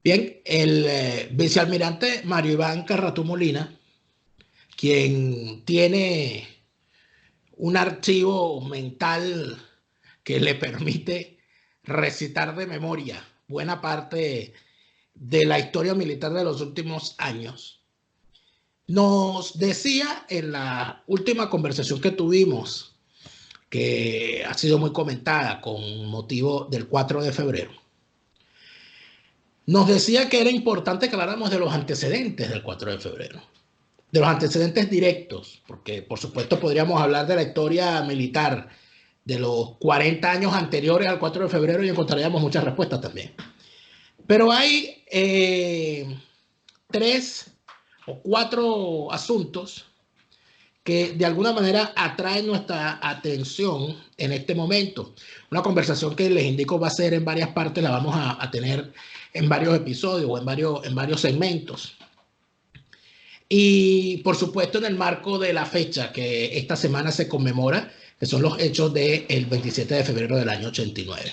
Bien, el vicealmirante Mario Iván Carratú Molina, quien tiene un archivo mental que le permite recitar de memoria buena parte de la historia militar de los últimos años, nos decía en la última conversación que tuvimos, que ha sido muy comentada con motivo del 4 de febrero, nos decía que era importante que habláramos de los antecedentes del 4 de febrero, de los antecedentes directos, porque por supuesto podríamos hablar de la historia militar de los 40 años anteriores al 4 de febrero y encontraríamos muchas respuestas también. Pero hay 3 o 4 asuntos que de alguna manera atraen nuestra atención en este momento. Una conversación que les indico va a ser en varias partes, la vamos a tener en varios episodios o en varios segmentos. Y por supuesto en el marco de la fecha que esta semana se conmemora, que son los hechos del 27 de febrero del año 89.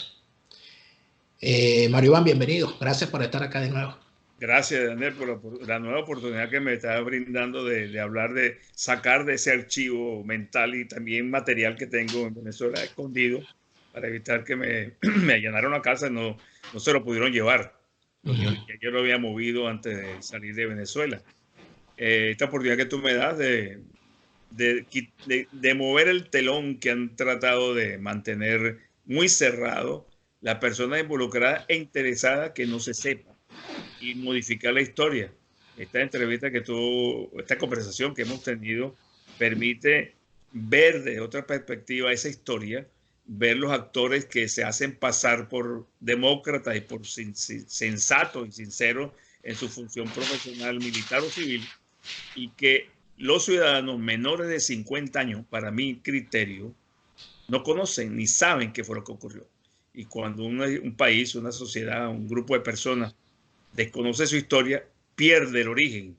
Mario Iván, bienvenido. Gracias por estar acá de nuevo. Gracias, Daniel, por la nueva oportunidad que me está brindando de hablar, de sacar de ese archivo mental y también material que tengo en Venezuela escondido para evitar que me allanaran la casa. No se lo pudieron llevar. Yo lo había movido antes de salir de Venezuela. Esta oportunidad que tú me das de mover el telón que han tratado de mantener muy cerrado las personas involucradas e interesadas que no se sepa, y modificar la historia. Esta conversación que hemos tenido permite ver de otra perspectiva esa historia, ver los actores que se hacen pasar por demócratas y por sensatos y sinceros en su función profesional, militar o civil, y que los ciudadanos menores de 50 años, para mi criterio, no conocen ni saben qué fue lo que ocurrió. Y cuando un país, una sociedad, un grupo de personas desconoce su historia, pierde el origen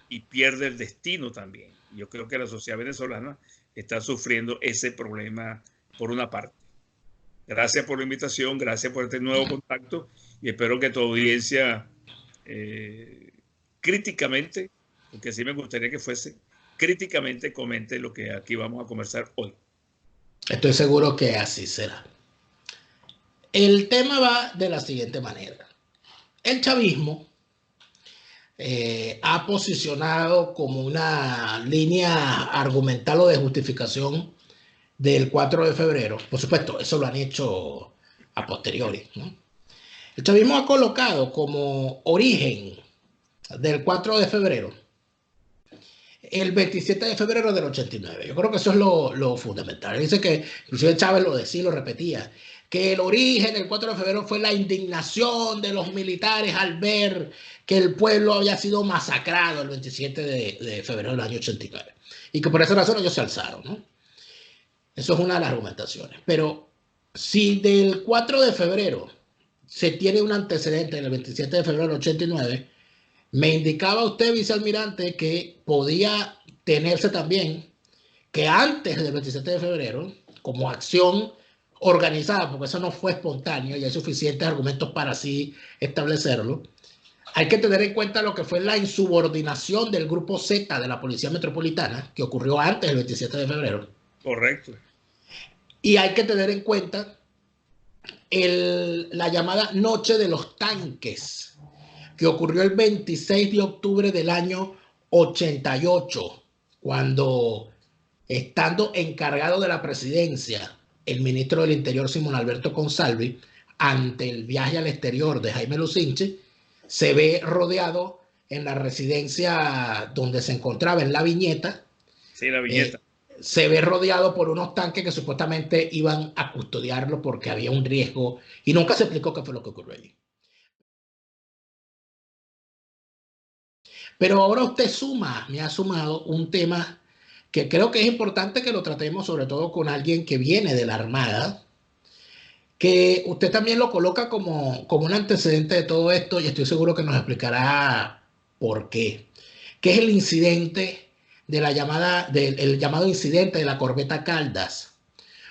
y pierde el destino también. Yo creo que la sociedad venezolana está sufriendo ese problema por una parte. Gracias por la invitación, gracias por este nuevo contacto y espero que tu audiencia críticamente, porque así me gustaría que fuese, críticamente comente lo que aquí vamos a conversar hoy. Estoy seguro que así será. El tema va de la siguiente manera. El chavismo ha posicionado como una línea argumental o de justificación del 4 de febrero. Por supuesto, eso lo han hecho a posteriori, ¿no? El chavismo ha colocado como origen del 4 de febrero el 27 de febrero del 89. Yo creo que eso es lo fundamental. Dice que, inclusive Chávez lo decía, lo repetía, que el origen del 4 de febrero fue la indignación de los militares al ver que el pueblo había sido masacrado el 27 de febrero del año 89. Y que por esa razón ellos se alzaron, ¿no? Eso es una de las argumentaciones. Pero si del 4 de febrero se tiene un antecedente en el 27 de febrero del 89, me indicaba usted, vicealmirante, que podía tenerse también que antes del 27 de febrero, como acción organizada, porque eso no fue espontáneo y hay suficientes argumentos para así establecerlo, hay que tener en cuenta lo que fue la insubordinación del grupo Z de la Policía Metropolitana, que ocurrió antes del 27 de febrero. Correcto. Y hay que tener en cuenta la llamada Noche de los Tanques, que ocurrió el 26 de octubre del año 88, cuando, estando encargado de la presidencia, el ministro del Interior, Simón Alberto Consalvi, ante el viaje al exterior de Jaime Lucinchi, se ve rodeado en la residencia donde se encontraba, en La Viñeta. Sí, La Viñeta. Se ve rodeado por unos tanques que supuestamente iban a custodiarlo porque había un riesgo y nunca se explicó qué fue lo que ocurrió allí. Pero ahora usted me ha sumado un tema que creo que es importante que lo tratemos, sobre todo con alguien que viene de la Armada, que usted también lo coloca como un antecedente de todo esto y estoy seguro que nos explicará por qué. ¿Qué es el incidente de el llamado incidente de la corbeta Caldas?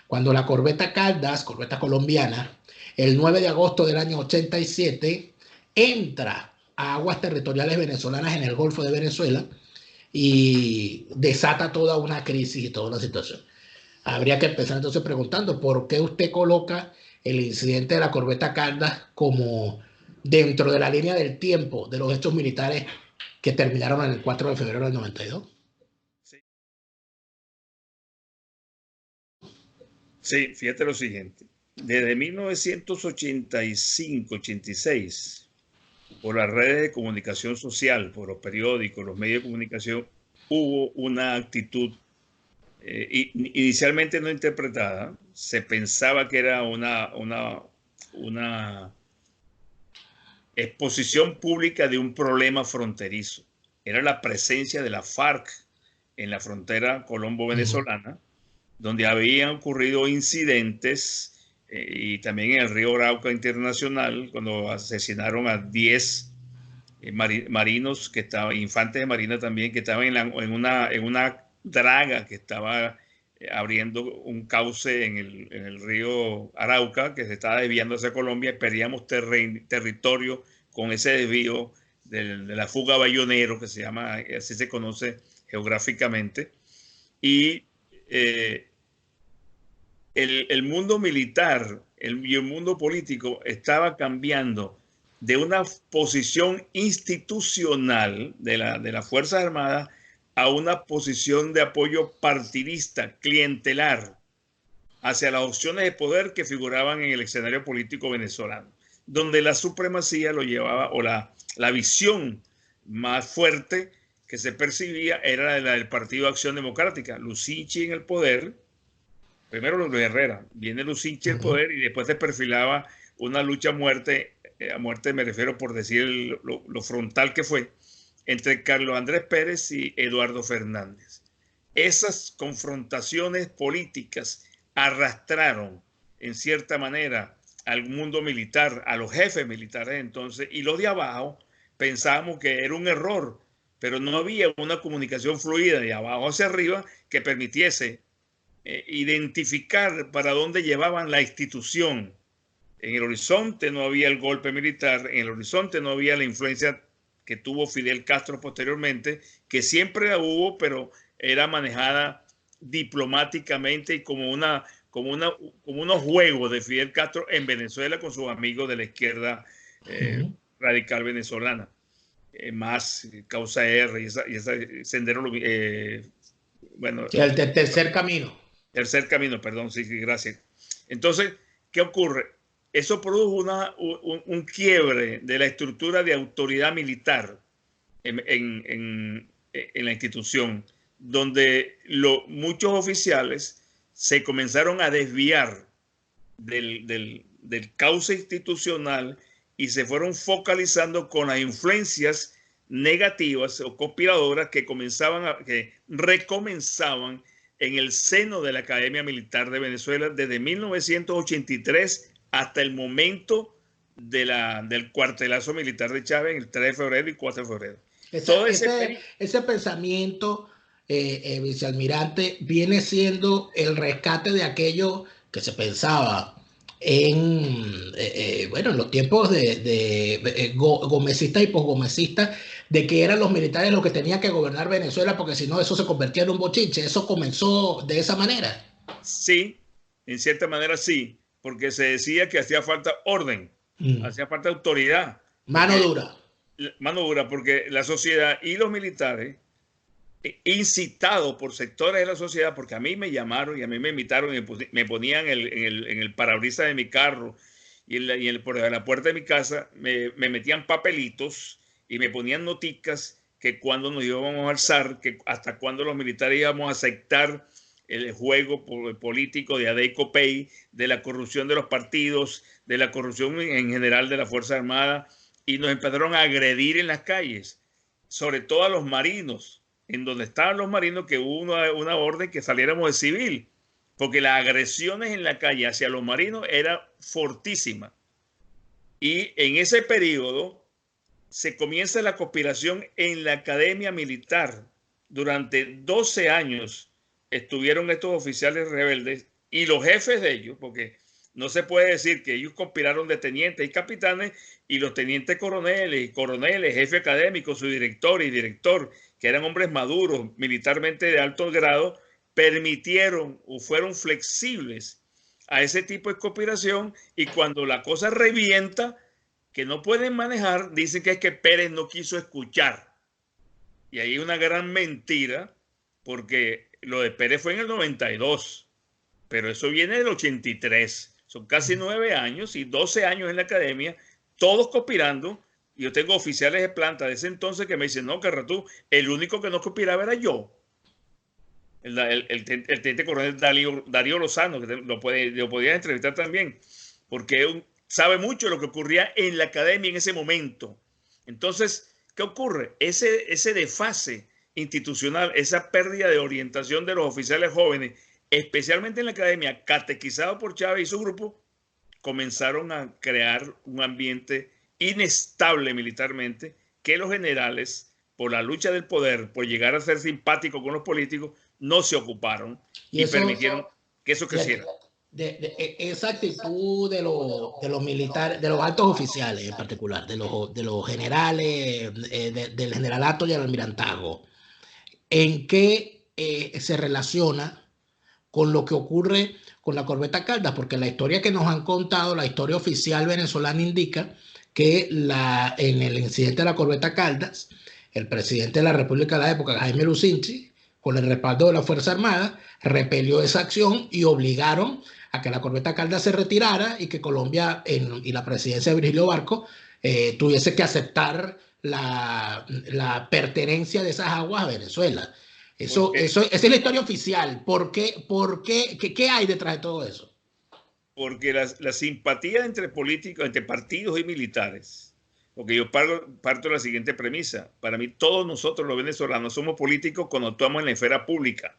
Cuando la corbeta Caldas, corbeta colombiana, el 9 de agosto del año 87, entra a aguas territoriales venezolanas en el Golfo de Venezuela y desata toda una crisis y toda una situación. Habría que empezar entonces preguntando por qué usted coloca el incidente de la corbeta Caldas como dentro de la línea del tiempo de los hechos militares que terminaron en el 4 de febrero del 92. Sí, fíjate lo siguiente. Desde 1985-86, por las redes de comunicación social, por los periódicos, los medios de comunicación, hubo una actitud inicialmente no interpretada. Se pensaba que era una exposición pública de un problema fronterizo. Era la presencia de la FARC en la frontera colombo-venezolana, donde habían ocurrido incidentes y también en el río Arauca Internacional, cuando asesinaron a 10 marinos que estaban, infantes de marina también, que estaban en una draga que estaba abriendo un cauce en el río Arauca, que se estaba desviando hacia Colombia, y perdíamos territorio con ese desvío de la fuga bayonero, que se llama, así se conoce geográficamente. Y el mundo militar y el mundo político estaba cambiando de una posición institucional de las Fuerzas Armadas a una posición de apoyo partidista, clientelar, hacia las opciones de poder que figuraban en el escenario político venezolano, donde la supremacía lo llevaba, o la visión más fuerte que se percibía era la del Partido de Acción Democrática. Lucinchi en el poder, primero Luis Herrera, viene Lucinchi el poder y después se perfilaba una lucha a muerte me refiero por decir lo frontal que fue, entre Carlos Andrés Pérez y Eduardo Fernández. Esas confrontaciones políticas arrastraron en cierta manera al mundo militar, a los jefes militares entonces, y los de abajo pensábamos que era un error, pero no había una comunicación fluida de abajo hacia arriba que permitiese identificar para dónde llevaban la institución. En el horizonte no había el golpe militar, en el horizonte no había la influencia que tuvo Fidel Castro posteriormente, que siempre la hubo, pero era manejada diplomáticamente y como unos juegos de Fidel Castro en Venezuela con sus amigos de la izquierda radical venezolana. Más Causa R y esa sendero, bueno. El tercer camino. Tercer camino, perdón, sí, gracias. Entonces, ¿qué ocurre? Eso produjo un quiebre de la estructura de autoridad militar en la institución, donde muchos oficiales se comenzaron a desviar del cauce institucional y se fueron focalizando con las influencias negativas o conspiradoras que recomenzaban en el seno de la Academia Militar de Venezuela desde 1983 hasta el momento del cuartelazo militar de Chávez, el 3 de febrero y 4 de febrero. Ese pensamiento, vicealmirante, viene siendo el rescate de aquello que se pensaba en los tiempos de gomecistas y posgomecistas, de que eran los militares los que tenían que gobernar Venezuela, porque si no eso se convertía en un bochinche. ¿Eso comenzó de esa manera? Sí, en cierta manera sí, porque se decía que hacía falta orden, hacía falta autoridad. Mano dura. Mano dura, porque la sociedad y los militares, incitados por sectores de la sociedad, porque a mí me llamaron y a mí me invitaron y me ponían en el parabrisas de mi carro y por la puerta de mi casa, me metían papelitos y me ponían noticas que cuando nos íbamos a alzar, que hasta cuándo los militares íbamos a aceptar el juego político de Adey-Copey, de la corrupción de los partidos, de la corrupción en general de la Fuerza Armada, y nos empezaron a agredir en las calles, sobre todo a los marinos, en donde estaban los marinos, que hubo una orden que saliéramos de civil, porque las agresiones en la calle hacia los marinos era fortísima. Y en ese periodo se comienza la conspiración en la Academia Militar. Durante 12 años estuvieron estos oficiales rebeldes y los jefes de ellos, porque No se puede decir que ellos conspiraron de tenientes y capitanes y los tenientes coroneles y coroneles, jefe académico, su director y director, que eran hombres maduros, militarmente de alto grado, permitieron o fueron flexibles a ese tipo de conspiración, y cuando la cosa revienta, que no pueden manejar, dicen que es que Pérez no quiso escuchar. Y ahí hay una gran mentira, porque lo de Pérez fue en el 92, pero eso viene del 83. Son casi 9 años y 12 años en la academia, todos conspirando. Yo tengo oficiales de planta de ese entonces que me dicen, no, Carratú, el único que no conspiraba era yo. El teniente coronel Darío Lozano, que lo podía entrevistar también, porque sabe mucho de lo que ocurría en la academia en ese momento. Entonces, ¿qué ocurre? Ese desfase institucional, esa pérdida de orientación de los oficiales jóvenes, especialmente en la academia, catequizado por Chávez y su grupo, comenzaron a crear un ambiente inestable militarmente, que los generales, por la lucha del poder, por llegar a ser simpáticos con los políticos, no se ocuparon y permitieron que eso creciera. Esa actitud de los militares, de los altos oficiales en particular, de los generales, del generalato y el almirantazgo, ¿en qué se relaciona con lo que ocurre con la corbeta Caldas? Porque la historia que nos han contado, la historia oficial venezolana, indica que en el incidente de la corbeta Caldas, el presidente de la República de la época, Jaime Lucinchi, con el respaldo de la Fuerza Armada, repelió esa acción y obligaron a que la corbeta Caldas se retirara y que Colombia y la presidencia de Virgilio Barco tuviese que aceptar la pertenencia de esas aguas a Venezuela. Esa es la historia oficial. ¿Qué hay detrás de todo eso? Porque la simpatía entre políticos, entre partidos y militares, porque yo parto de la siguiente premisa. Para mí, todos nosotros los venezolanos somos políticos cuando actuamos en la esfera pública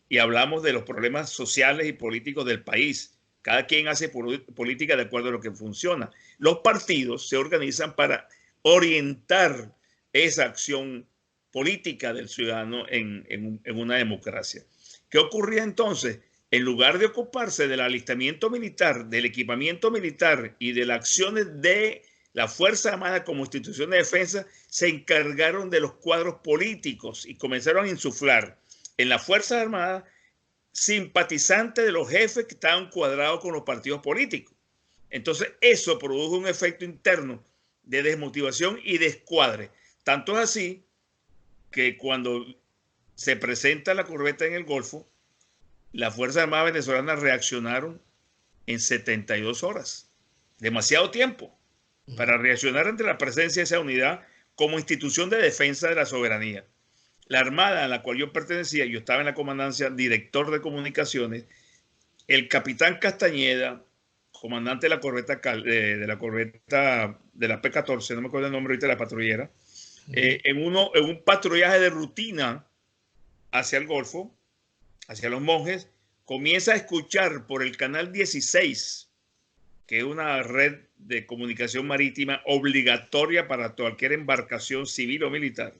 y hablamos de los problemas sociales y políticos del país. Cada quien hace política de acuerdo a lo que funciona. Los partidos se organizan para orientar esa acción política del ciudadano en una democracia. ¿Qué ocurría entonces? En lugar de ocuparse del alistamiento militar, del equipamiento militar y de las acciones de la Fuerza Armada como institución de defensa, se encargaron de los cuadros políticos y comenzaron a insuflar en la Fuerza Armada simpatizantes de los jefes que estaban cuadrados con los partidos políticos. Entonces eso produjo un efecto interno de desmotivación y descuadre. Tanto es así que cuando se presenta la corbeta en el Golfo, las Fuerzas Armadas venezolanas reaccionaron en 72 horas. Demasiado tiempo para reaccionar ante la presencia de esa unidad como institución de defensa de la soberanía. La Armada a la cual yo pertenecía, yo estaba en la comandancia, director de comunicaciones, el capitán Castañeda, comandante de la corbeta de la P-14, no me acuerdo el nombre ahorita de la patrullera, en un patrullaje de rutina hacia el Golfo, hacia los Monjes, comienza a escuchar por el canal 16, que es una red de comunicación marítima obligatoria para cualquier embarcación civil o militar.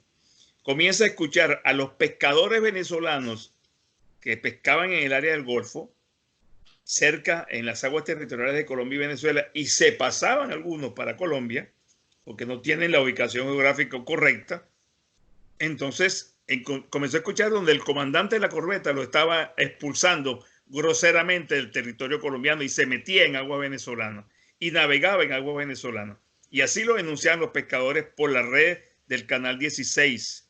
Comienza a escuchar a los pescadores venezolanos que pescaban en el área del Golfo, cerca en las aguas territoriales de Colombia y Venezuela, y se pasaban algunos para Colombia, porque no tienen la ubicación geográfica correcta. Entonces comenzó a escuchar donde el comandante de la corbeta lo estaba expulsando groseramente del territorio colombiano y se metía en agua venezolana y navegaba en agua venezolana. Y así lo denunciaban los pescadores por la red del canal 16.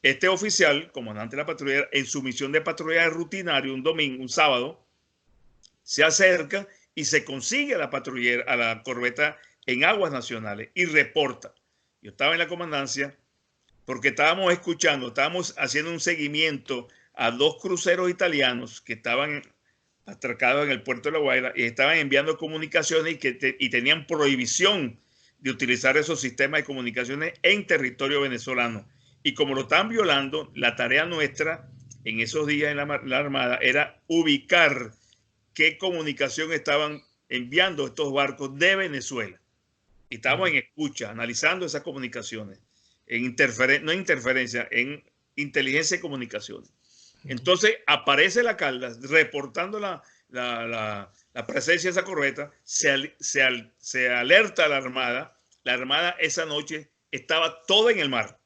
Este oficial, comandante de la patrulla, en su misión de patrullaje rutinario un sábado, se acerca y se consigue a la corbeta en aguas nacionales y reporta. Yo estaba en la comandancia porque estábamos haciendo un seguimiento a 2 cruceros italianos que estaban atracados en el puerto de La Guaira y estaban enviando comunicaciones y tenían prohibición de utilizar esos sistemas de comunicaciones en territorio venezolano. Y como lo estaban violando, la tarea nuestra en esos días en la Armada era ubicar qué comunicación estaban enviando estos barcos de Venezuela. Y estábamos en escucha, analizando esas comunicaciones, en inteligencia de comunicaciones. Entonces aparece la Caldas reportando la presencia de esa corbeta, se alerta a la Armada. La Armada esa noche estaba toda en el mar.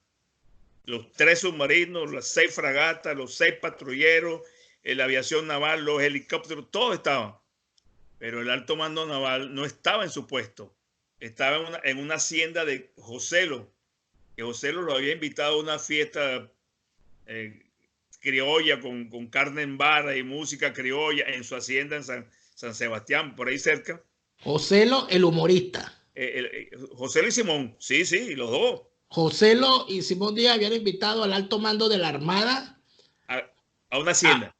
Los 3 submarinos, las 6 fragatas, los 6 patrulleros, la aviación naval, los helicópteros, todos estaban. Pero el alto mando naval no estaba en su puesto. Estaba en una hacienda de Joselo, que Joselo lo había invitado a una fiesta criolla con carne en vara y música criolla en su hacienda en San Sebastián, por ahí cerca. Joselo, el humorista. Joselo y Simón, sí, los dos. Joselo y Simón Díaz habían invitado al alto mando de la Armada a una hacienda.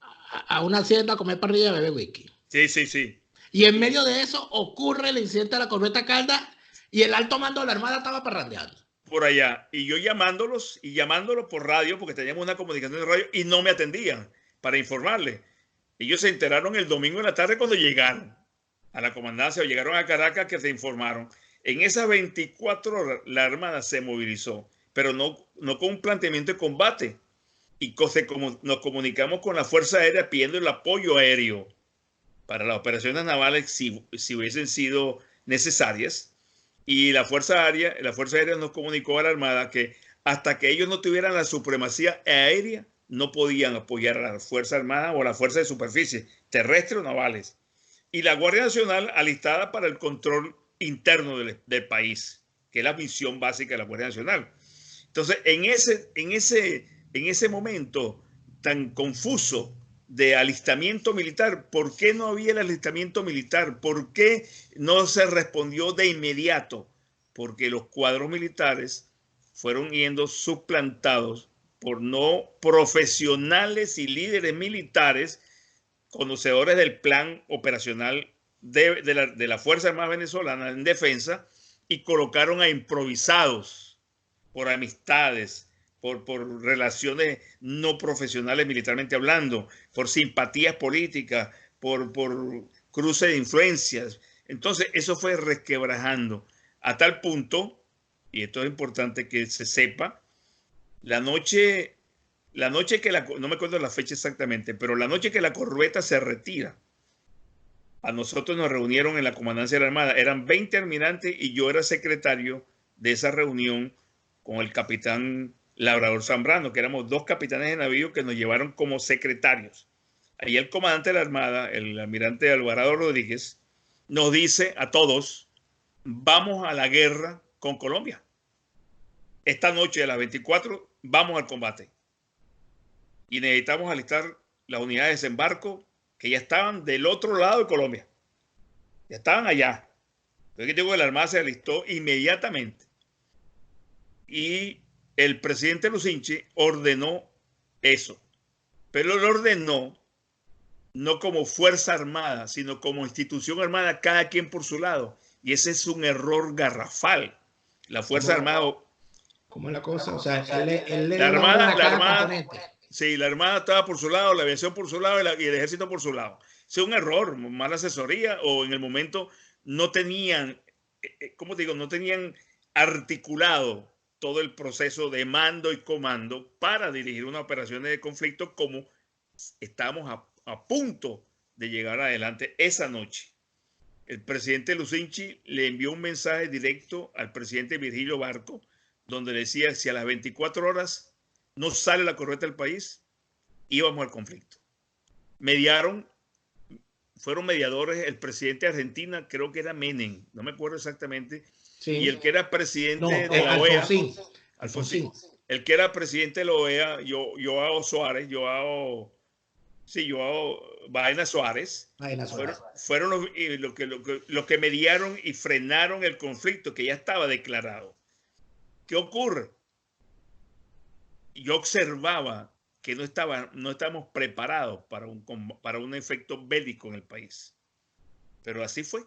A una hacienda a comer parrilla y beber whisky. Sí. Y en medio de eso ocurre el incidente de la corbeta Caldas y el alto mando de la Armada estaba parrandeando. Por allá. Y yo llamándolos por radio, porque teníamos una comunicación de radio, y no me atendían para informarles. Ellos se enteraron el domingo en la tarde cuando llegaron a la comandancia o llegaron a Caracas, que se informaron. En esas 24 horas la Armada se movilizó, pero no con un planteamiento de combate. Y nos comunicamos con la Fuerza Aérea pidiendo el apoyo aéreo para las operaciones navales si hubiesen sido necesarias. Y la Fuerza Aérea nos comunicó a la Armada que hasta que ellos no tuvieran la supremacía aérea, no podían apoyar a la Fuerza Armada o a la Fuerza de Superficie, terrestre o navales. Y la Guardia Nacional alistada para el control interno del país, que es la misión básica de la Guardia Nacional. Entonces, en ese momento tan confuso de alistamiento militar, ¿por qué no había el alistamiento militar? ¿Por qué no se respondió de inmediato? Porque los cuadros militares fueron yendo suplantados por no profesionales y líderes militares conocedores del plan operacional de la Fuerza Armada Venezolana en defensa, y colocaron a improvisados por amistades, por relaciones no profesionales militarmente hablando, por simpatías políticas, por cruce de influencias. Entonces eso fue resquebrajando a tal punto, y esto es importante que se sepa, la noche que no me acuerdo la fecha exactamente, pero la noche que la corbeta se retira, a nosotros nos reunieron en la comandancia de la Armada. Eran 20 almirantes y yo era secretario de esa reunión con el capitán Labrador Zambrano, que éramos 2 capitanes de navío que nos llevaron como secretarios. Ahí el comandante de la Armada, el almirante Alvarado Rodríguez, nos dice a todos: vamos a la guerra con Colombia. Esta noche a las 24 vamos al combate. Y necesitamos alistar las unidades de desembarco que ya estaban del otro lado de Colombia. Ya estaban allá. Entonces, digo, la Armada se alistó inmediatamente. Y el presidente Lucinchi ordenó eso. Pero lo ordenó no como Fuerza Armada, sino como institución armada, cada quien por su lado. Y ese es un error garrafal. La Fuerza Armada... ¿Cómo es la cosa? O sea, él la Armada, sí, la Armada estaba por su lado, la aviación por su lado y el ejército por su lado. Es un error, mala asesoría, o en el momento no tenían, ¿cómo te digo? No tenían articulado todo el proceso de mando y comando para dirigir una operación de conflicto como estamos a punto de llegar adelante esa noche. El presidente Lucinchi le envió un mensaje directo al presidente Virgilio Barco, donde decía: si a las 24 horas no sale la corbeta del país, íbamos al conflicto. Fueron mediadores el presidente de Argentina, creo que era Menem, no me acuerdo exactamente, sí. Y el que era presidente de la OEA, Alfonsín. El que era presidente de la OEA, Joao Baena Suárez, fueron los que mediaron y frenaron el conflicto que ya estaba declarado. ¿Qué ocurre? Yo observaba que no estábamos preparados para un efecto bélico en el país. Pero así fue.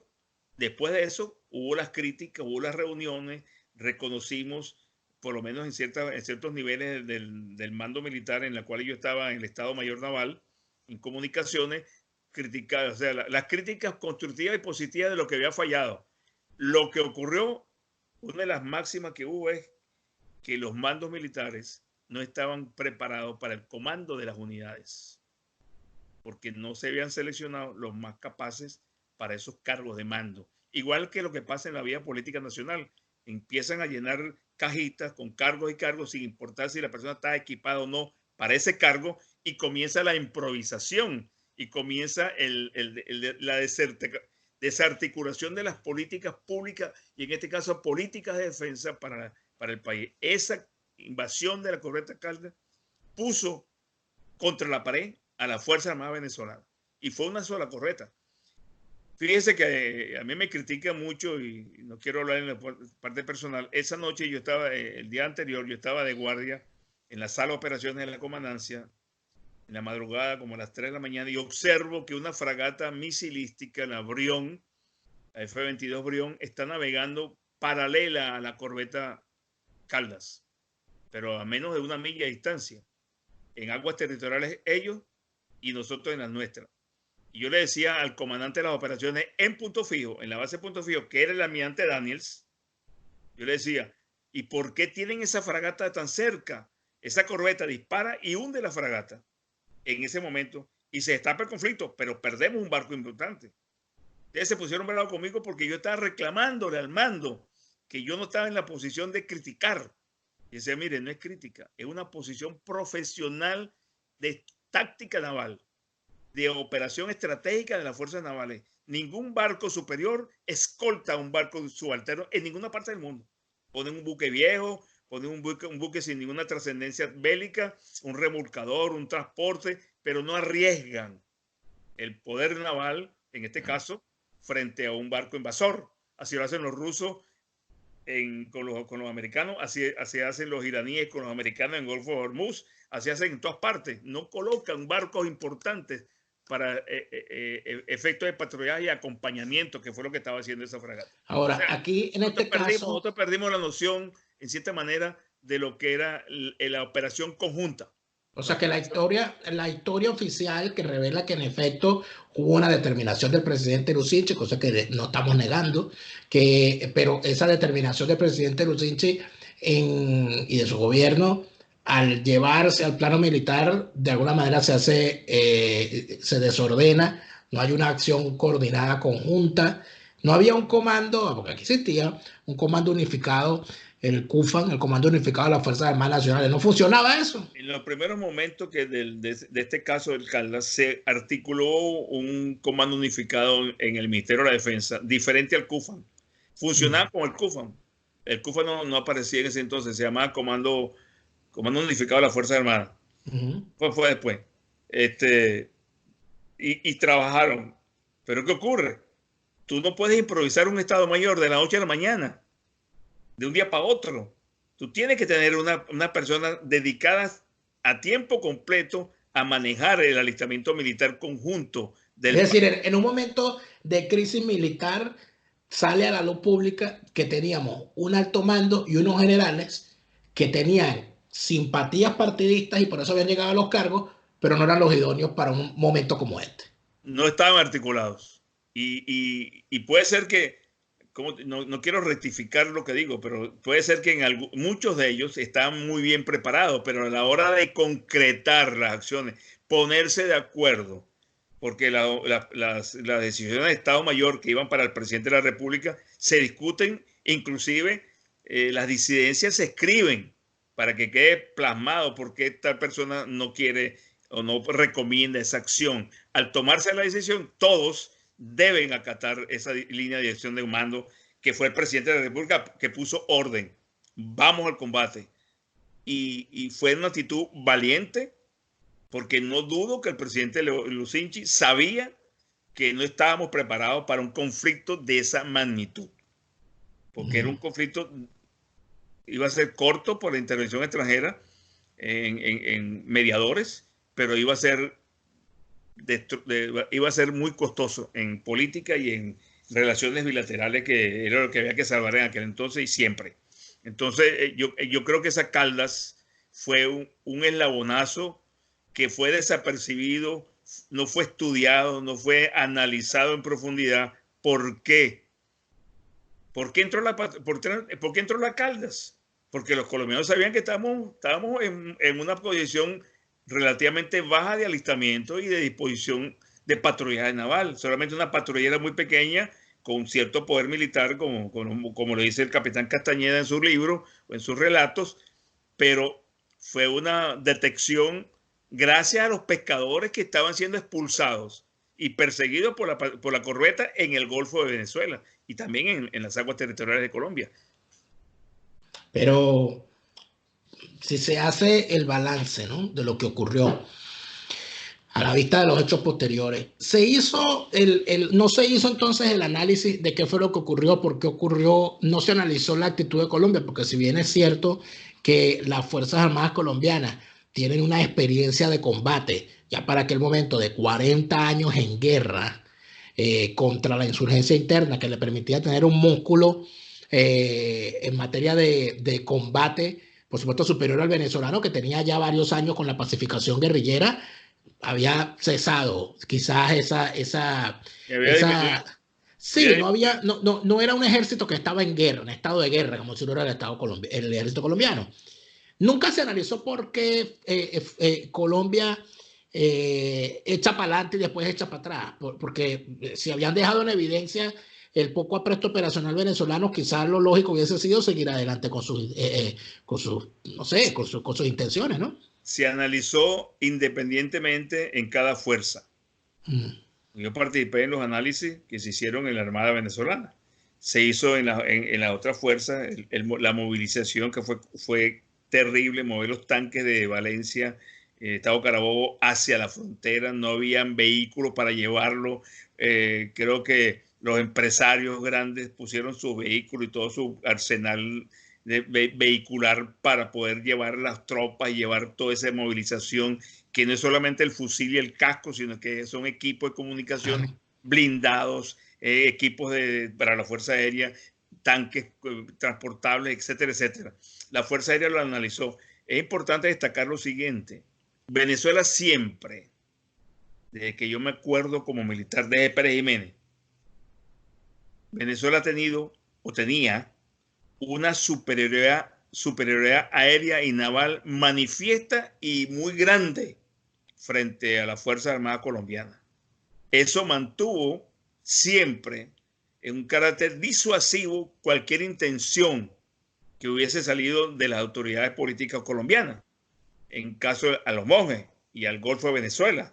Después de eso hubo las críticas, hubo las reuniones, reconocimos, por lo menos en ciertos niveles del mando militar en la cual yo estaba en el Estado Mayor Naval, en comunicaciones, criticadas, o sea, las críticas constructivas y positivas de lo que había fallado. Lo que ocurrió, una de las máximas que hubo es que los mandos militares no estaban preparados para el comando de las unidades. porque no se habían seleccionado los más capaces para esos cargos de mando. Igual que lo que pasa en la vida política nacional. Empiezan a llenar cajitas con cargos y cargos sin importar si la persona está equipada o no para ese cargo, y comienza la improvisación y comienza la desarticulación de las políticas públicas y en este caso políticas de defensa para el país. Esa invasión de la corbeta Caldas puso contra la pared a la Fuerza Armada Venezolana y fue una sola corbeta. Fíjense que a mí me critican mucho y no quiero hablar en la parte personal. Esa noche yo estaba, el día anterior, yo estaba de guardia en la sala de operaciones de la comandancia, en la madrugada como a las 3 de la mañana, y observo que una fragata misilística, la Brión, la F-22 Brión, está navegando paralela a la corbeta Caldas, pero a menos de 1 milla de distancia, en aguas territoriales ellos y nosotros en las nuestras. Y yo le decía al comandante de las operaciones en punto fijo, en la base de punto fijo, que era el almirante Daniels, yo le decía, ¿y por qué tienen esa fragata tan cerca? Esa corbeta dispara y hunde la fragata en ese momento y se destapa el conflicto, pero perdemos un barco importante. Ustedes se pusieron bravo conmigo porque yo estaba reclamándole al mando que yo no estaba en la posición de criticar. Y decía, mire, no es crítica, es una posición profesional de táctica naval, de operación estratégica de las fuerzas navales. Ningún barco superior escolta a un barco subalterno en ninguna parte del mundo. Ponen un buque viejo, ponen un buque sin ninguna trascendencia bélica, un remolcador, un transporte, pero no arriesgan el poder naval, en este caso, frente a un barco invasor. Así lo hacen los rusos con los americanos, así hacen los iraníes con los americanos en Golfo de Hormuz, así hacen en todas partes. No colocan barcos importantes para efectos de patrullaje y acompañamiento, que fue lo que estaba haciendo esa fragata. Ahora, o sea, aquí en este caso... Nosotros perdimos la noción, en cierta manera, de lo que era la operación conjunta. O sea que la historia oficial que revela que en efecto hubo una determinación del presidente Lucinchi, cosa que no estamos negando, pero esa determinación del presidente Lucinchi y de su gobierno, al llevarse al plano militar, de alguna manera se desordena, no hay una acción coordinada conjunta, no había un comando, porque aquí existía un comando unificado, el CUFAN, el Comando Unificado de las Fuerzas Armadas Nacionales. ¿No funcionaba eso? En los primeros momentos de este caso del Caldas se articuló un comando unificado en el Ministerio de la Defensa, diferente al CUFAN. Funcionaba como el CUFAN. El CUFAN no aparecía en ese entonces, se llamaba Comando Unificado de las Fuerzas Armadas. Fue después. Y trabajaron. Pero ¿qué ocurre? Tú no puedes improvisar un Estado Mayor de la noche a la mañana, de un día para otro. Tú tienes que tener una persona dedicada a tiempo completo a manejar el alistamiento militar conjunto. Es decir, en un momento de crisis militar sale a la luz pública que teníamos un alto mando y unos generales que tenían simpatías partidistas y por eso habían llegado a los cargos, pero no eran los idóneos para un momento como este. No estaban articulados. Y puede ser que, no quiero rectificar lo que digo, pero puede ser que muchos de ellos estaban muy bien preparados, pero a la hora de concretar las acciones, ponerse de acuerdo, porque las decisiones de Estado Mayor que iban para el presidente de la República se discuten, inclusive las disidencias se escriben para que quede plasmado por qué tal persona no quiere o no recomienda esa acción. Al tomarse la decisión, todos deben acatar esa línea de dirección de mando que fue el presidente de la República que puso orden. Vamos al combate. Y fue una actitud valiente, porque no dudo que el presidente Lucinchi sabía que no estábamos preparados para un conflicto de esa magnitud. Porque era un conflicto, iba a ser corto por la intervención extranjera en mediadores, pero iba a ser muy costoso en política y en relaciones bilaterales, que era lo que había que salvar en aquel entonces y siempre. Entonces yo creo que esa Caldas fue un eslabonazo que fue desapercibido, no fue estudiado, no fue analizado en profundidad. ¿Por qué? ¿Por qué entró la Caldas? Porque los colombianos sabían que estábamos en una posición relativamente baja de alistamiento y de disposición de patrullaje naval. Solamente una patrullera muy pequeña con cierto poder militar, como lo dice el capitán Castañeda en su libro o en sus relatos, pero fue una detección gracias a los pescadores que estaban siendo expulsados y perseguidos por la corbeta en el Golfo de Venezuela y también en las aguas territoriales de Colombia. Pero si se hace el balance, ¿no?, de lo que ocurrió a la vista de los hechos posteriores, no se hizo entonces el análisis de qué fue lo que ocurrió, por qué ocurrió, no se analizó la actitud de Colombia, porque si bien es cierto que las Fuerzas Armadas colombianas tienen una experiencia de combate, ya para aquel momento de 40 años en guerra contra la insurgencia interna, que le permitía tener un músculo en materia de combate, por supuesto superior al venezolano, que tenía ya varios años con la pacificación guerrillera, había cesado quizás esa sí, no era un ejército que estaba en guerra, en estado de guerra, como si no era el ejército colombiano. Nunca se analizó por qué Colombia echa para adelante y después echa para atrás, porque si habían dejado en evidencia el poco apresto operacional venezolano, quizás lo lógico hubiese sido seguir adelante con no sé, con sus intenciones, ¿no? Se analizó independientemente en cada fuerza. Yo participé en los análisis que se hicieron en la Armada venezolana. Se hizo en la otra fuerza, la movilización que fue terrible, mover los tanques de Valencia, Estado Carabobo, hacia la frontera. No habían vehículos para llevarlo. Creo que los empresarios grandes pusieron su vehículo y todo su arsenal vehicular para poder llevar las tropas y llevar toda esa movilización, que no es solamente el fusil y el casco, sino que son equipos de comunicaciones blindados, equipos para la Fuerza Aérea, tanques transportables, etcétera, etcétera. La Fuerza Aérea lo analizó. Es importante destacar lo siguiente: Venezuela siempre, desde que yo me acuerdo como militar de Pérez Jiménez, Venezuela ha tenido o tenía una superioridad aérea y naval manifiesta y muy grande frente a las Fuerzas Armadas colombianas. Eso mantuvo siempre en un carácter disuasivo cualquier intención que hubiese salido de las autoridades políticas colombianas, en caso a los monjes y al Golfo de Venezuela,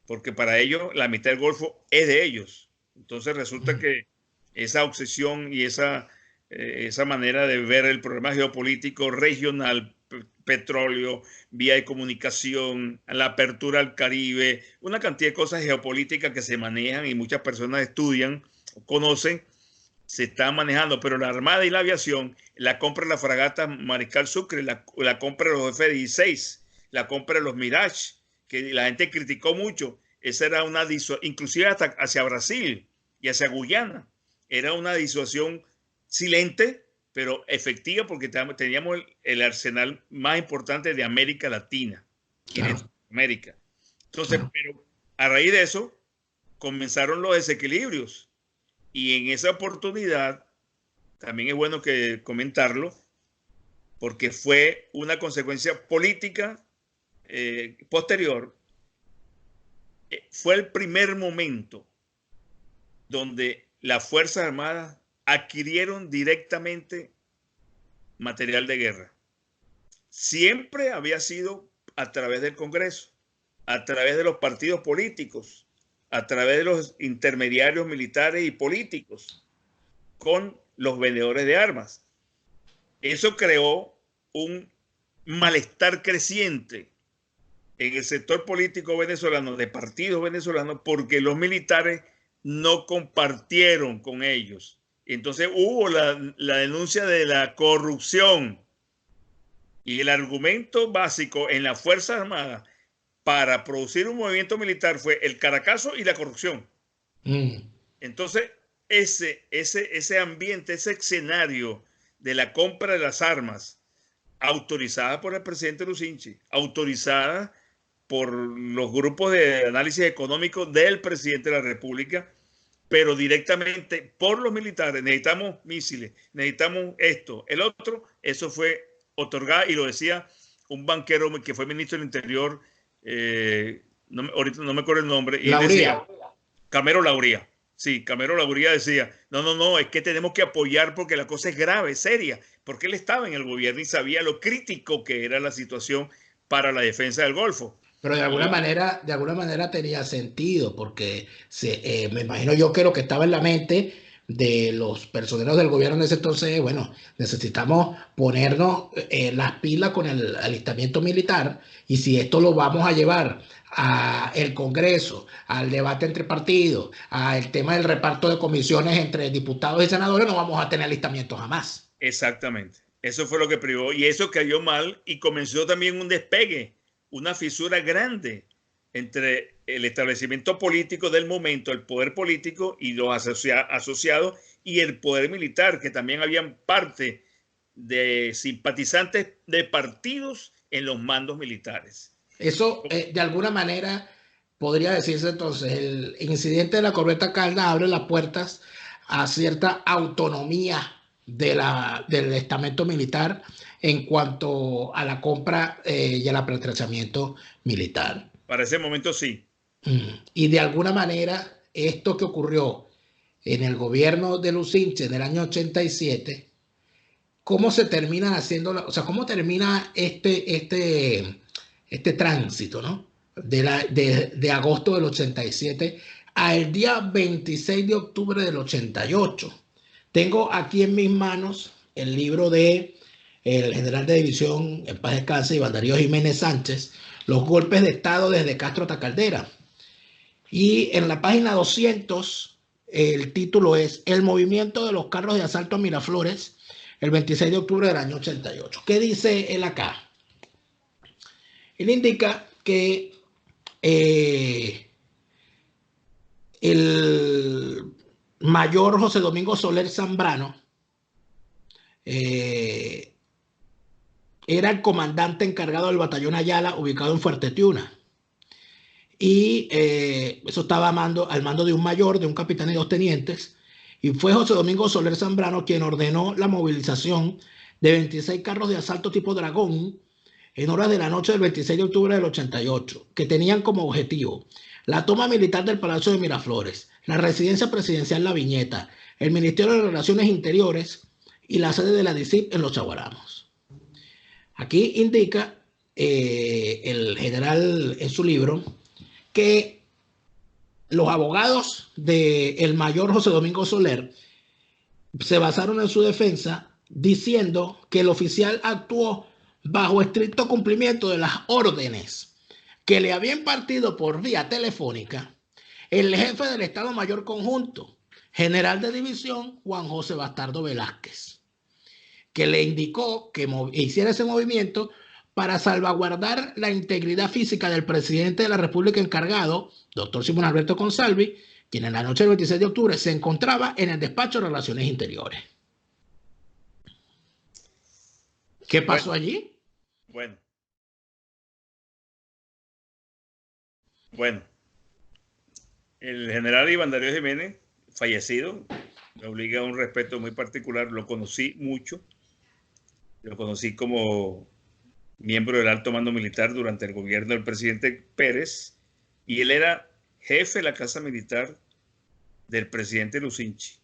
porque para ellos la mitad del Golfo es de ellos. Entonces resulta que esa obsesión y esa manera de ver el problema geopolítico regional, petróleo, vía de comunicación, la apertura al Caribe, una cantidad de cosas geopolíticas que se manejan y muchas personas estudian, conocen, se está manejando, pero la Armada y la aviación, la compra de la fragata Mariscal Sucre, la compra de los F-16, la compra de los Mirage, que la gente criticó mucho, esa era una disuasión, inclusive hasta hacia Brasil y hacia Guyana, era una disuasión silente, pero efectiva, porque teníamos el arsenal más importante de América Latina y de América. Entonces, pero a raíz de eso comenzaron los desequilibrios, y en esa oportunidad también es bueno que comentarlo, porque fue una consecuencia política posterior. Fue el primer momento donde las Fuerzas Armadas adquirieron directamente material de guerra. Siempre había sido a través del Congreso, a través de los partidos políticos, a través de los intermediarios militares y políticos, con los vendedores de armas. Eso creó un malestar creciente en el sector político venezolano, de partidos venezolanos, porque los militares no compartieron con ellos. Entonces hubo la denuncia de la corrupción, y el argumento básico en las Fuerzas Armadas para producir un movimiento militar fue el caracazo y la corrupción. Entonces ese ambiente, ese escenario de la compra de las armas, autorizada por el presidente Lucinchi, autorizada por los grupos de análisis económico del presidente de la República, pero directamente por los militares: necesitamos misiles, necesitamos esto, el otro. Eso fue otorgado, y lo decía un banquero que fue ministro del Interior ahorita no me acuerdo el nombre, y Lauría. decía, Camero Lauría. Sí, Camero Lauría decía, no, es que tenemos que apoyar porque la cosa es grave, seria, porque él estaba en el gobierno y sabía lo crítico que era la situación para la defensa del Golfo. Pero de alguna manera tenía sentido, porque me imagino yo que lo que estaba en la mente de los personeros del gobierno en ese entonces, bueno, necesitamos ponernos las pilas con el alistamiento militar, y si esto lo vamos a llevar al Congreso, al debate entre partidos, al tema del reparto de comisiones entre diputados y senadores, no vamos a tener alistamiento jamás. Exactamente. Eso fue lo que privó y eso cayó mal y comenzó también un despegue, una fisura grande entre el establecimiento político del momento, el poder político y los asociados y el poder militar, que también habían parte de simpatizantes de partidos en los mandos militares. Eso, de alguna manera, podría decirse entonces, el incidente de la corbeta Caldas abre las puertas a cierta autonomía del estamento militar en cuanto a la compra y al apretrenamiento militar. Para ese momento sí. Y de alguna manera, esto que ocurrió en el gobierno de Lucinche en el año 87, ¿cómo se termina haciendo, o sea, cómo termina este tránsito, ¿no? De agosto del 87 al día 26 de octubre del 88. Tengo aquí en mis manos el libro de el general de división, en paz descanse, Iván Darío Jiménez Sánchez, Los golpes de Estado desde Castro hasta Caldera. Y en la página 200, el título es El movimiento de los carros de asalto a Miraflores, el 26 de octubre del año 88. ¿Qué dice él acá? Él indica que el mayor José Domingo Soler Zambrano era el comandante encargado del batallón Ayala, ubicado en Fuerte Tiuna. Y eso estaba al mando de un mayor, de un capitán y dos tenientes. Y fue José Domingo Soler Zambrano quien ordenó la movilización de 26 carros de asalto tipo Dragón en horas de la noche del 26 de octubre del 88, que tenían como objetivo la toma militar del Palacio de Miraflores, la residencia presidencial La Viñeta, el Ministerio de Relaciones Interiores y la sede de la DICIP en Los Chaguaramos. Aquí indica el general en su libro que los abogados del mayor José Domingo Soler se basaron en su defensa diciendo que el oficial actuó bajo estricto cumplimiento de las órdenes que le había impartido por vía telefónica el jefe del Estado Mayor Conjunto, general de división Juan José Bastardo Velázquez, que le indicó que hiciera ese movimiento para salvaguardar la integridad física del presidente de la República encargado, doctor Simón Alberto Consalvi, quien en la noche del 26 de octubre se encontraba en el despacho de Relaciones Interiores. ¿Qué pasó allí? Bueno, el general Iván Darío Jiménez, fallecido, me obliga a un respeto muy particular, lo conocí mucho, lo conocí como miembro del alto mando militar durante el gobierno del presidente Pérez, y él era jefe de la casa militar del presidente Lucinchi.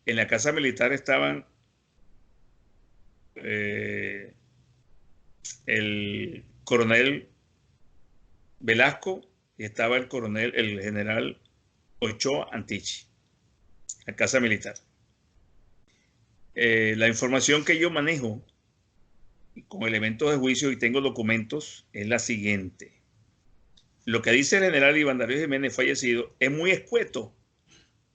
En la casa militar estaban el coronel Velasco y estaba el general Ochoa Antichi, la casa militar. La información que yo manejo con elementos de juicio y tengo documentos es la siguiente. Lo que dice el general Iván Darío Jiménez fallecido es muy escueto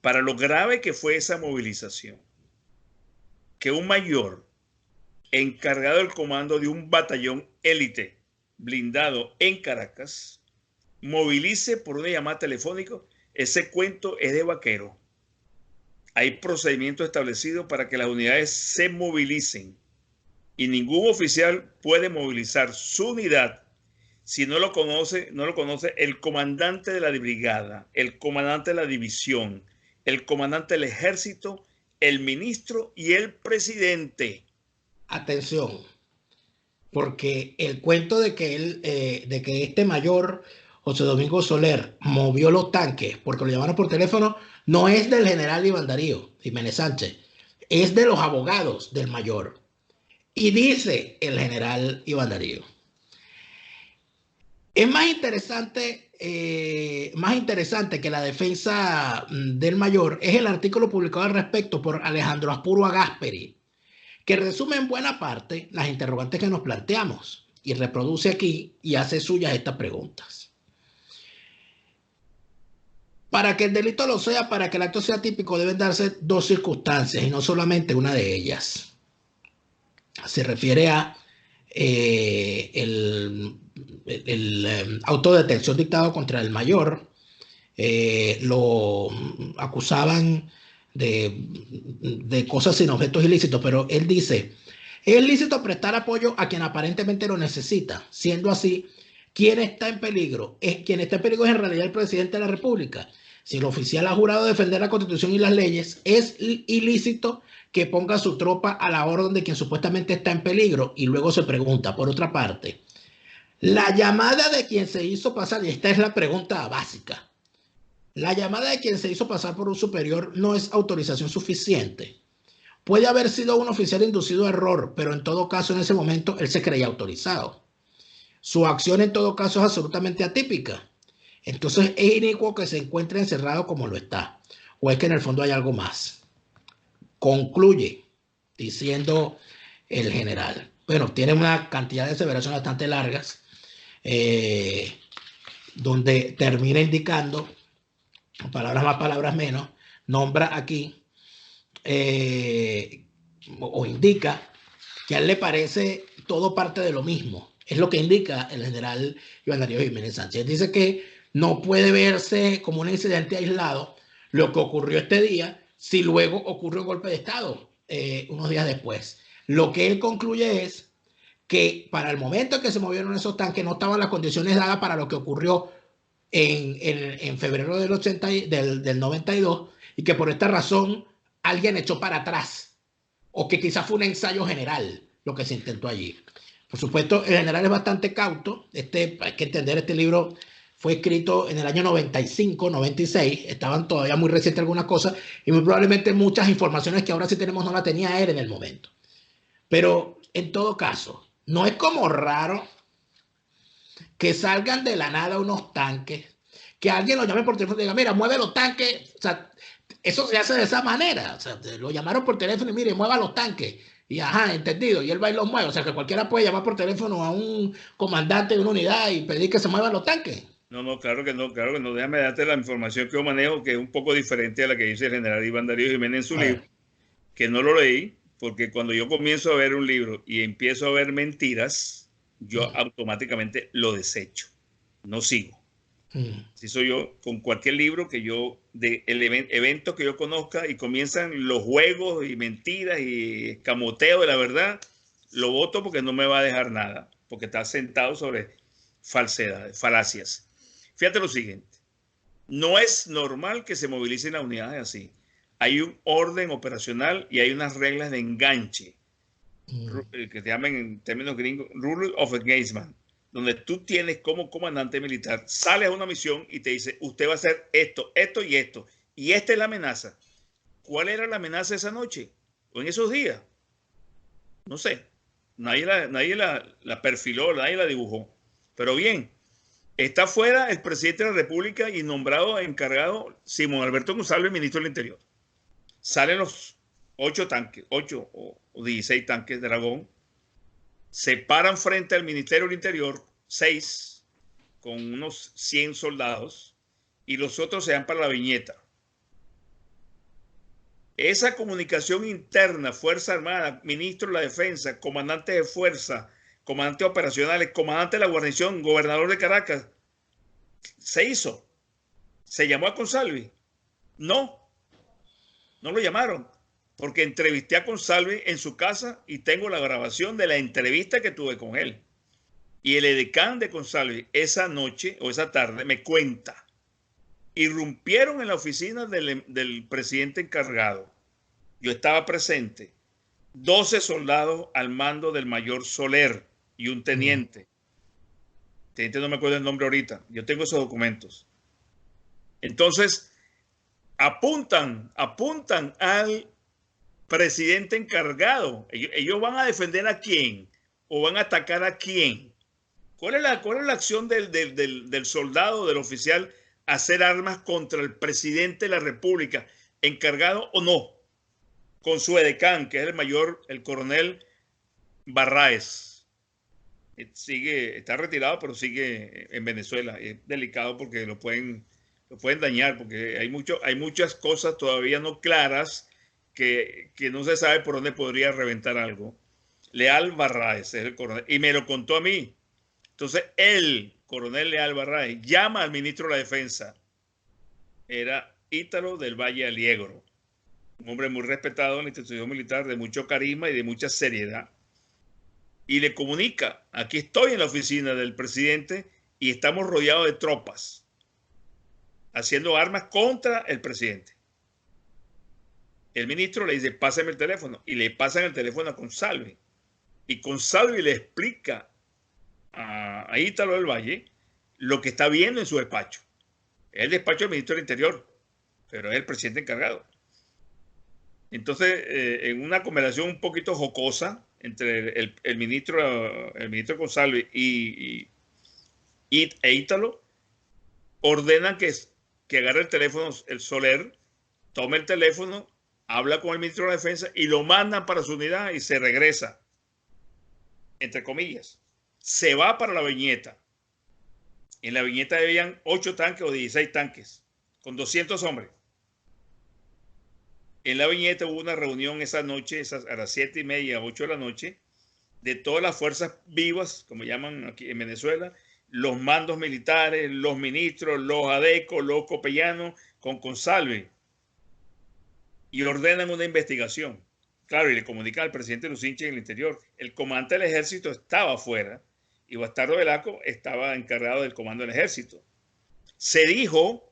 para lo grave que fue esa movilización. Que un mayor encargado del comando de un batallón élite blindado en Caracas movilice por una llamada telefónica, ese cuento es de vaquero. Hay procedimientos establecidos para que las unidades se movilicen y ningún oficial puede movilizar su unidad si no lo conoce el comandante de la brigada, el comandante de la división, el comandante del ejército, el ministro y el presidente. Atención. porque el cuento de que de que este mayor José Domingo Soler movió los tanques porque lo llamaron por teléfono, no es del general Iván Darío Jiménez Sánchez, es de los abogados del mayor. Y dice el general Iván Darío. Es más interesante que la defensa del mayor es el artículo publicado al respecto por Alejandro Aspuro Gasperi, que resume en buena parte las interrogantes que nos planteamos y reproduce aquí y hace suyas estas preguntas. Para que el delito lo sea, para que el acto sea típico, deben darse dos circunstancias y no solamente una de ellas. Se refiere a el auto de detención dictado contra el mayor. Lo acusaban de cosas sin objetos ilícitos, pero él dice, es lícito prestar apoyo a quien aparentemente lo necesita. Siendo así, quien está en peligro es en realidad el presidente de la República. Si el oficial ha jurado defender la Constitución y las leyes, es ilícito que ponga su tropa a la orden de quien supuestamente está en peligro. Y luego se pregunta, por otra parte, la llamada de quien se hizo pasar, y esta es la pregunta básica, la llamada de quien se hizo pasar por un superior no es autorización suficiente. Puede haber sido un oficial inducido a error, pero en todo caso en ese momento él se creía autorizado. Su acción en todo caso es absolutamente atípica. Entonces es inicuo que se encuentre encerrado como lo está. ¿O es que en el fondo hay algo más? Concluye diciendo el general. Bueno, tiene una cantidad de aseveraciones bastante largas, donde termina indicando, palabras más, palabras menos, nombra aquí o indica que a él le parece todo parte de lo mismo. Es lo que indica el general Iván Darío Jiménez Sánchez. Dice que no puede verse como un incidente aislado lo que ocurrió este día si luego ocurrió un golpe de Estado unos días después. Lo que él concluye es que para el momento en que se movieron esos tanques no estaban las condiciones dadas para lo que ocurrió en febrero del 92 y que por esta razón alguien echó para atrás o que quizás fue un ensayo general lo que se intentó allí. Por supuesto, el general es bastante cauto. Hay que entender, este libro fue escrito en el año 95, 96. Estaban todavía muy recientes algunas cosas y muy probablemente muchas informaciones que ahora sí tenemos no las tenía él en el momento. Pero en todo caso, no es como raro que salgan de la nada unos tanques, que alguien lo llame por teléfono y diga, mira, mueve los tanques. O sea, eso se hace de esa manera. O sea, lo llamaron por teléfono y mire, mueva los tanques. Y ajá, entendido. Y él va y los mueve. O sea, que cualquiera puede llamar por teléfono a un comandante de una unidad y pedir que se muevan los tanques. No, claro que no, claro que no. Déjame darte la información que yo manejo, que es un poco diferente a la que dice el general Iván Darío Jiménez en su libro, que no lo leí, porque cuando yo comienzo a ver un libro y empiezo a ver mentiras, yo automáticamente lo desecho, no sigo. Si soy yo con cualquier libro que yo, de eventos que yo conozca y comienzan los juegos y mentiras y escamoteo de la verdad, lo voto porque no me va a dejar nada, porque está sentado sobre falsedades, falacias. Fíjate lo siguiente, no es normal que se movilicen las unidades así. Hay un orden operacional y hay unas reglas de enganche, que se llaman en términos gringos Rule of Engagement, donde tú tienes como comandante militar, sales a una misión y te dice, usted va a hacer esto, esto y esto, y esta es la amenaza. ¿Cuál era la amenaza esa noche o en esos días? No sé, nadie la perfiló, nadie la dibujó. Pero bien, está fuera el presidente de la República y nombrado encargado Simón Alberto González, ministro del Interior. Salen los 8 o 16 tanques de Dragón, se paran frente al Ministerio del Interior, 6, con unos 100 soldados, y los otros se van para la Viñeta. Esa comunicación interna, Fuerza Armada, ministro de la Defensa, comandante de fuerza, comandantes operacionales, comandante de la guarnición, gobernador de Caracas, se hizo. ¿Se llamó a Consalvi? No lo llamaron, porque entrevisté a Consalvi en su casa y tengo la grabación de la entrevista que tuve con él. Y el edecán de Consalvi esa noche o esa tarde me cuenta, irrumpieron en la oficina del presidente encargado. Yo estaba presente, 12 soldados al mando del mayor Soler, y un teniente. Teniente no me acuerdo el nombre ahorita. Yo tengo esos documentos. Entonces, apuntan al presidente encargado. Ellos van a defender a quién o van a atacar a quién. ¿Cuál es la acción del soldado, del oficial, hacer armas contra el presidente de la República, encargado o no? Con su edecán, que es el mayor, el coronel Barraez. Está retirado, pero sigue en Venezuela. Es delicado porque lo pueden dañar, porque hay muchas cosas todavía no claras que no se sabe por dónde podría reventar algo. Leal Barraez es el coronel, y me lo contó a mí. Entonces, el coronel Leal Barraez llama al ministro de la Defensa. Era Ítalo del Valle Aliegro, un hombre muy respetado en la institución militar, de mucho carisma y de mucha seriedad. Y le comunica: aquí estoy en la oficina del presidente y estamos rodeados de tropas haciendo armas contra el presidente. El ministro le dice: pásame el teléfono, y le pasan el teléfono a Consalvi. Y Consalvi le explica a Ítalo del Valle lo que está viendo en su despacho. Es el despacho del ministro del Interior, pero es el presidente encargado. Entonces, en una conversación un poquito jocosa entre el ministro Consalvi e Ítalo, ordenan que agarre el teléfono el Soler, tome el teléfono, habla con el ministro de la Defensa y lo mandan para su unidad y se regresa, entre comillas. Se va para la Viñeta. En la Viñeta habían 8 tanques o 16 tanques, con 200 hombres. En la Viñeta hubo una reunión esa noche, a las 7:30, 8 de la noche, de todas las fuerzas vivas, como llaman aquí en Venezuela, los mandos militares, los ministros, los adecos, los copellanos, con Consalvi. Y ordenan una investigación. Claro, y le comunican al presidente Lucinchi en el Interior. El comandante del ejército estaba afuera y Bastardo Velasco estaba encargado del comando del ejército. Se dijo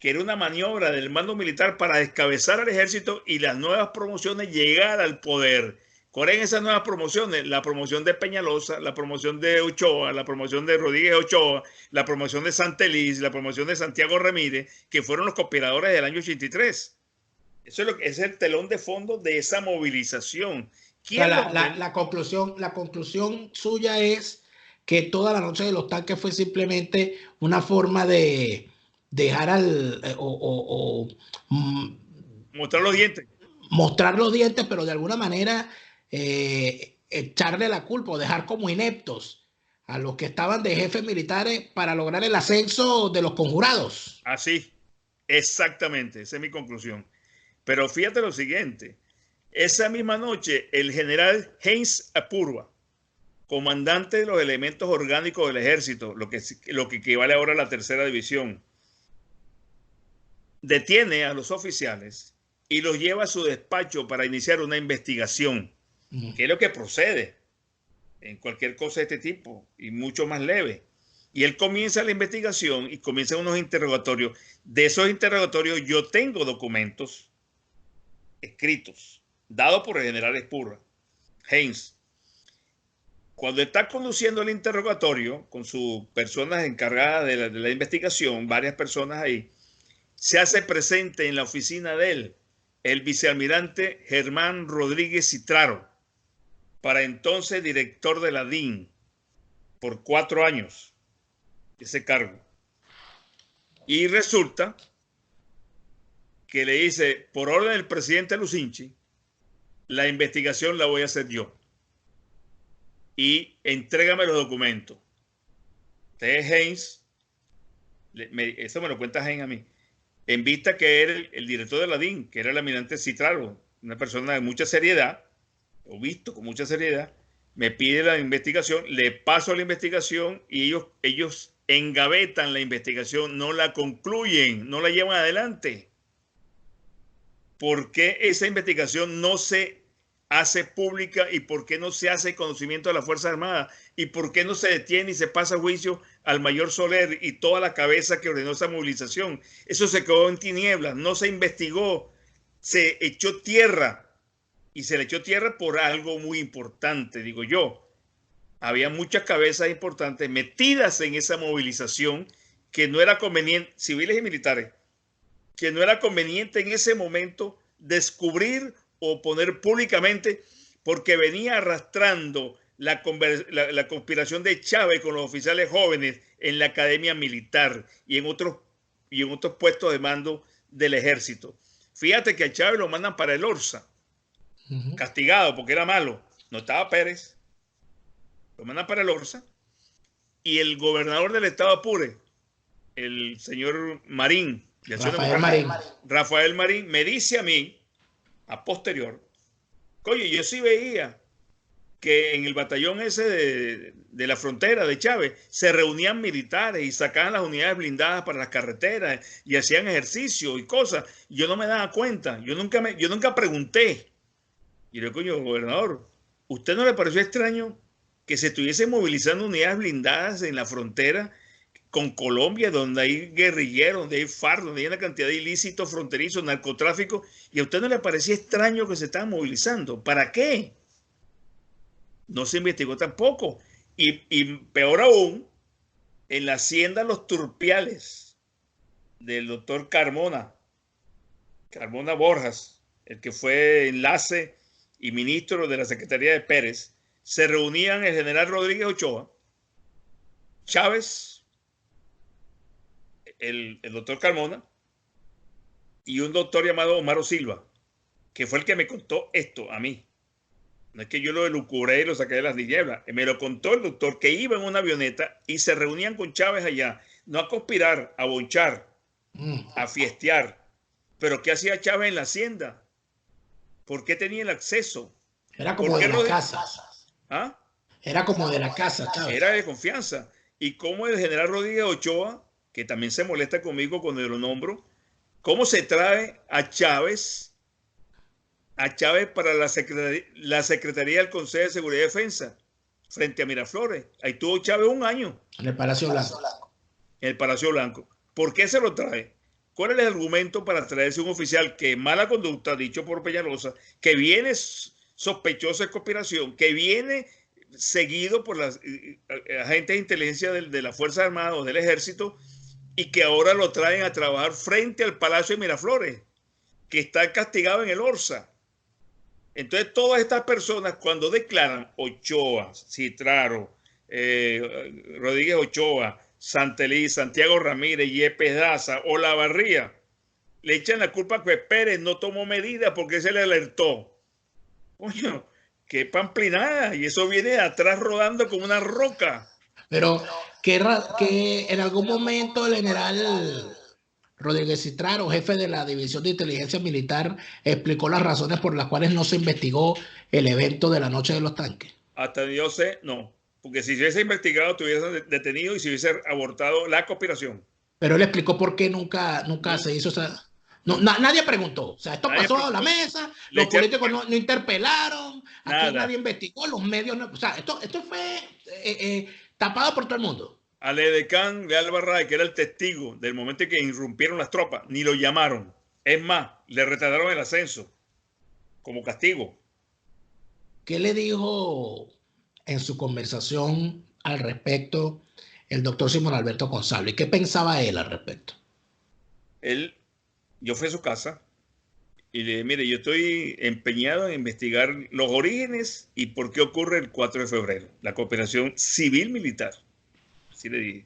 que era una maniobra del mando militar para descabezar al ejército y las nuevas promociones llegar al poder. ¿Cuáles eran esas nuevas promociones? La promoción de Peñalosa, la promoción de Ochoa, la promoción de Rodríguez Ochoa, la promoción de Santeliz, la promoción de Santiago Ramírez, que fueron los cooperadores del año 83. Eso es el telón de fondo de esa movilización. O sea, la conclusión suya es que toda la noche de los tanques fue simplemente una forma de dejar mostrar los dientes. Mostrar los dientes, pero de alguna manera echarle la culpa o dejar como ineptos a los que estaban de jefes militares para lograr el ascenso de los conjurados. Así, exactamente, esa es mi conclusión. Pero fíjate lo siguiente: esa misma noche, el general Heinz Apurba, comandante de los elementos orgánicos del ejército, lo que equivale ahora a la tercera división, detiene a los oficiales y los lleva a su despacho para iniciar una investigación, que es lo que procede en cualquier cosa de este tipo y mucho más leve. Y él comienza la investigación y comienzan unos interrogatorios. De esos interrogatorios yo tengo documentos escritos, dados por el general Apurba, Heinz. Cuando está conduciendo el interrogatorio con sus personas encargadas de la investigación, varias personas ahí, se hace presente en la oficina de él el vicealmirante Germán Rodríguez Citraro, para entonces director de la DIN, por 4 años, ese cargo. Y resulta que le dice: por orden del presidente Lucinchi, la investigación la voy a hacer yo. Y entrégame los documentos. Entonces Heinz, eso me lo cuenta Heinz a mí, en vista que era el director de la DIN, que era el almirante Citraro, una persona de mucha seriedad, o visto con mucha seriedad, me pide la investigación, le paso la investigación y ellos engavetan la investigación, no la concluyen, no la llevan adelante. ¿Por qué esa investigación no se hace pública y por qué no se hace conocimiento de las Fuerzas Armadas? ¿Y por qué no se detiene y se pasa a juicio al mayor Soler y toda la cabeza que ordenó esa movilización? Eso se quedó en tinieblas, no se investigó, se echó tierra. Y se le echó tierra por algo muy importante, digo yo. había muchas cabezas importantes metidas en esa movilización que no era conveniente, civiles y militares, que no era conveniente en ese momento descubrir o poner públicamente, porque venía arrastrando la conspiración de Chávez con los oficiales jóvenes en la academia militar y en otros puestos de mando del ejército. Fíjate que a Chávez lo mandan para el Orsa, castigado porque era malo. No estaba Pérez. Lo mandan para el Orsa. Y el gobernador del estado Apure, el señor Marín, Rafael Marín, me dice a mí, a posterior, oye, yo sí veía que en el batallón ese de la frontera de Chávez se reunían militares y sacaban las unidades blindadas para las carreteras y hacían ejercicio y cosas. Yo no me daba cuenta, yo nunca pregunté. Y le digo, coño, gobernador, ¿usted no le pareció extraño que se estuviesen movilizando unidades blindadas en la frontera con Colombia, donde hay guerrilleros, donde hay FARC, donde hay una cantidad de ilícitos fronterizos, narcotráfico, y a usted no le parecía extraño que se estaban movilizando? ¿Para qué? No se investigó tampoco. Y peor aún, en la hacienda Los Turpiales del doctor Carmona Borjas, el que fue enlace y ministro de la Secretaría de Pérez, se reunían el general Rodríguez Ochoa, Chávez, el doctor Carmona y un doctor llamado Omar Silva, que fue el que me contó esto a mí. No es que yo lo elucubré y lo saqué de las nieblas. Me lo contó el doctor, que iba en una avioneta y se reunían con Chávez allá, no a conspirar, a bonchar, a fiestear. Pero ¿qué hacía Chávez en la hacienda? ¿Por qué tenía el acceso? Era como de la casa. ¿Ah? Era como de la casa, Chávez. Era de confianza. Y cómo el general Rodríguez Ochoa, que también se molesta conmigo cuando lo nombro, cómo se trae a Chávez para la Secretaría del Consejo de Seguridad y Defensa frente a Miraflores. Ahí tuvo Chávez un año. En el Palacio Blanco. En el Palacio Blanco. ¿Por qué se lo trae? ¿Cuál es el argumento para traerse un oficial que mala conducta, dicho por Peñalosa, que viene sospechoso de conspiración, que viene seguido por las agentes de inteligencia de las Fuerzas Armadas o del Ejército, y que ahora lo traen a trabajar frente al Palacio de Miraflores, que está castigado en el Orsa? Entonces, todas estas personas, cuando declaran Ochoa, Citraro, Rodríguez Ochoa, Santelí, Santiago Ramírez, Yepes Daza o Lavarría, le echan la culpa a que Pérez no tomó medidas porque se le alertó. Coño, qué pamplinada. Y eso viene de atrás rodando como una roca. Pero que en algún momento el general Rodríguez Citraro, jefe de la División de Inteligencia Militar, explicó las razones por las cuales no se investigó el evento de la Noche de los Tanques. Hasta yo sé, no. Porque si se hubiese investigado, te hubiesen detenido y se hubiese abortado la conspiración. Pero él explicó por qué nunca se hizo esa... No, nadie preguntó. O sea, esto pasó a la mesa, los políticos no interpelaron, aquí nadie investigó, los medios no... O sea, esto fue tapado por todo el mundo. Al edecán de Albarrán, que era el testigo del momento en que irrumpieron las tropas, ni lo llamaron. Es más, le retardaron el ascenso como castigo. ¿Qué le dijo en su conversación al respecto el doctor Simón Alberto Gonzalo? ¿Y qué pensaba él al respecto? Yo fui a su casa y le dije, mire, yo estoy empeñado en investigar los orígenes y por qué ocurre el 4 de febrero, la cooperación civil-militar. Así le dije.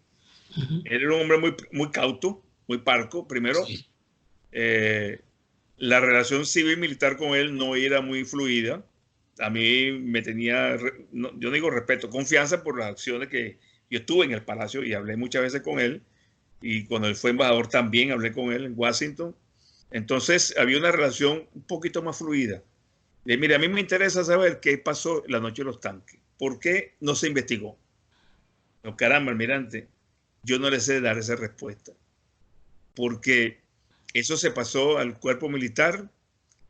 Él era un hombre muy cauto, muy parco. Primero, sí. La relación civil-militar con él no era muy fluida. A mí me tenía, yo no digo respeto, confianza por las acciones que yo estuve en el Palacio y hablé muchas veces con él. Y cuando él fue embajador también hablé con él en Washington. Entonces había una relación un poquito más fluida. Y mire, a mí me interesa saber qué pasó la noche de los tanques. ¿Por qué no se investigó? No, caramba, almirante, yo no le sé dar esa respuesta. Porque eso se pasó al cuerpo militar.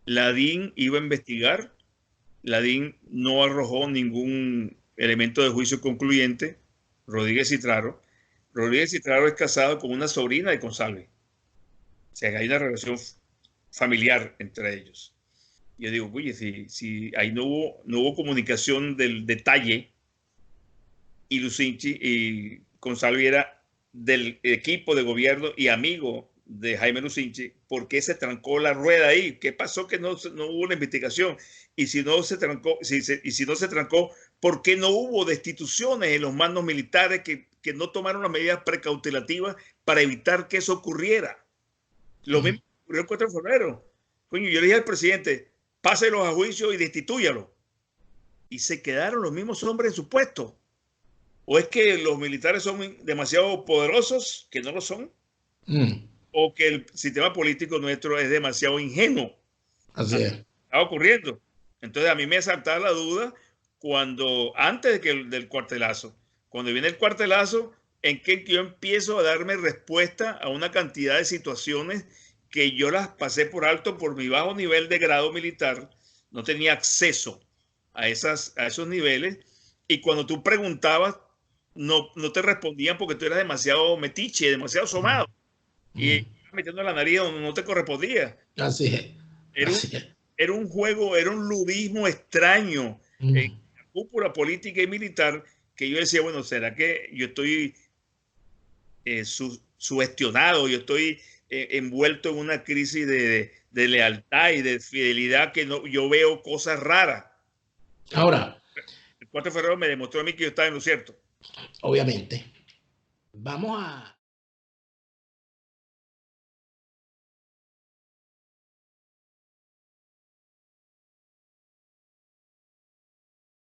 La DIN iba a investigar. La DIN no arrojó ningún elemento de juicio concluyente. Rodríguez Citraro es casado con una sobrina de González. O sea, hay una relación familiar entre ellos. Yo digo, oye, si ahí no hubo comunicación del detalle, y Lucinchi y Gonzalo era del equipo de gobierno y amigo de Jaime Lucinchi. ¿Por qué se trancó la rueda ahí? ¿Qué pasó que no hubo una investigación? Y si no se trancó, y si no se trancó, ¿por qué no hubo destituciones en los mandos militares que no tomaron las medidas precautelativas para evitar que eso ocurriera? Lo mismo ocurrió el 4 de febrero. Coño, yo le dije al presidente, páselos a juicio y destitúyalo. Y se quedaron los mismos hombres en su puesto. ¿O es que los militares son demasiado poderosos, que no lo son? ¿O que el sistema político nuestro es demasiado ingenuo? Así es. Está ocurriendo. Entonces a mí me saltaba la duda cuando, antes de del cuartelazo, cuando viene el cuartelazo, en que yo empiezo a darme respuesta a una cantidad de situaciones que yo las pasé por alto por mi bajo nivel de grado militar, no tenía acceso a esos niveles, y cuando tú preguntabas, no te respondían porque tú eras demasiado metiche, demasiado somado, y metiendo la nariz donde no te correspondía. Así es. Era un juego, era un ludismo extraño en la cúpula política y militar, que yo decía, bueno, ¿será que yo estoy sugestionado? Yo estoy envuelto en una crisis de lealtad y de fidelidad, que no, yo veo cosas raras. Ahora, el 4 de febrero me demostró a mí que yo estaba en lo cierto. Obviamente. Vamos a